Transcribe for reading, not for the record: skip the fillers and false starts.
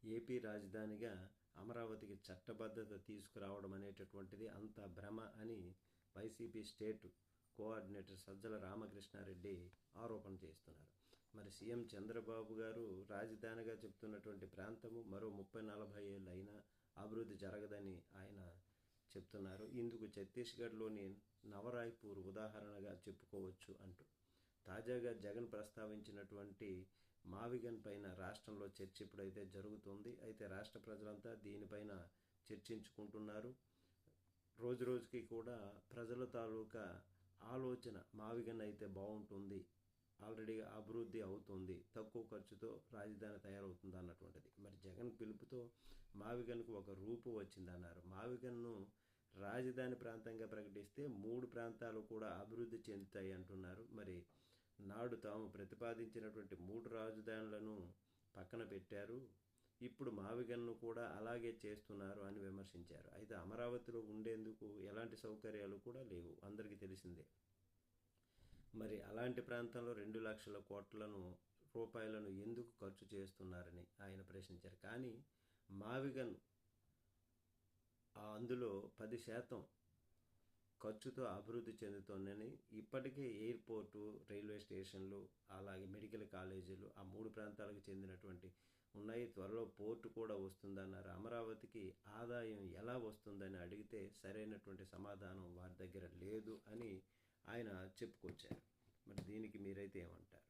AP రాజధానిగా అమరావతికి చట్టబద్ధత తీసుకురావడం అనేటటువంటిది అంత భ్రమ అని వైసీపీ స్టేట్ కోఆర్డినేటర్ సజ్జల రామకృష్ణారెడ్డి ఆరోపణ చేస్తున్నారు. మరి సీఎం చంద్రబాబు గారు రాజధానిగా చెప్తున్నటువంటి ప్రాంతము మరో 30-40 ఏళ్ళు అయినా అభివృద్ధి జరగదని ఆయన చెప్తున్నారు. ఇందుకు ఛత్తీస్గఢ్లోని నవరాయ్పూర్ ఉదాహరణగా చెప్పుకోవచ్చు అంటూ తాజాగా జగన్ ప్రస్తావించినటువంటి మావిగన్ పైన రాష్ట్రంలో చర్చ ఇప్పుడైతే జరుగుతుంది. అయితే రాష్ట్ర ప్రజలంతా దీనిపైన చర్చించుకుంటున్నారు. రోజు రోజుకి కూడా ప్రజల తాలూకా ఆలోచన మావిగన్ అయితే బాగుంటుంది, ఆల్రెడీ అభివృద్ధి అవుతుంది, తక్కువ ఖర్చుతో రాజధాని తయారవుతుంది అన్నటువంటిది. మరి జగన్ పిలుపుతో మావిగన్కు ఒక రూపు వచ్చిందన్నారు. మావిగన్ను రాజధాని ప్రాంతంగా ప్రకటిస్తే 3 ప్రాంతాలు కూడా అభివృద్ధి చెందుతాయి అంటున్నారు. మరి నాడు తాము ప్రతిపాదించినటువంటి 3 రాజధానులను పక్కన పెట్టారు, ఇప్పుడు మావిగన్ను కూడా అలాగే చేస్తున్నారు అని విమర్శించారు. అయితే అమరావతిలో ఉండేందుకు ఎలాంటి సౌకర్యాలు కూడా లేవు, అందరికీ తెలిసిందే. మరి అలాంటి ప్రాంతంలో 2 లక్షల కోట్లను రూపాయలను ఎందుకు ఖర్చు చేస్తున్నారని ఆయన ప్రశ్నించారు. కానీ మావిగన్ అందులో 10% ఖర్చుతో అభివృద్ధి చెందుతోందని, ఇప్పటికే ఎయిర్పోర్టు, రైల్వే స్టేషన్లు, అలాగే మెడికల్ కాలేజీలు ఆ 3 ప్రాంతాలకు చెందినటువంటి ఉన్నాయి. త్వరలో పోర్టు కూడా వస్తుందన్నారు. అమరావతికి ఆదాయం ఎలా వస్తుందని అడిగితే సరైనటువంటి సమాధానం వారి దగ్గర లేదు అని ఆయన చెప్పుకొచ్చారు. మరి దీనికి మీరైతే ఏమంటారు?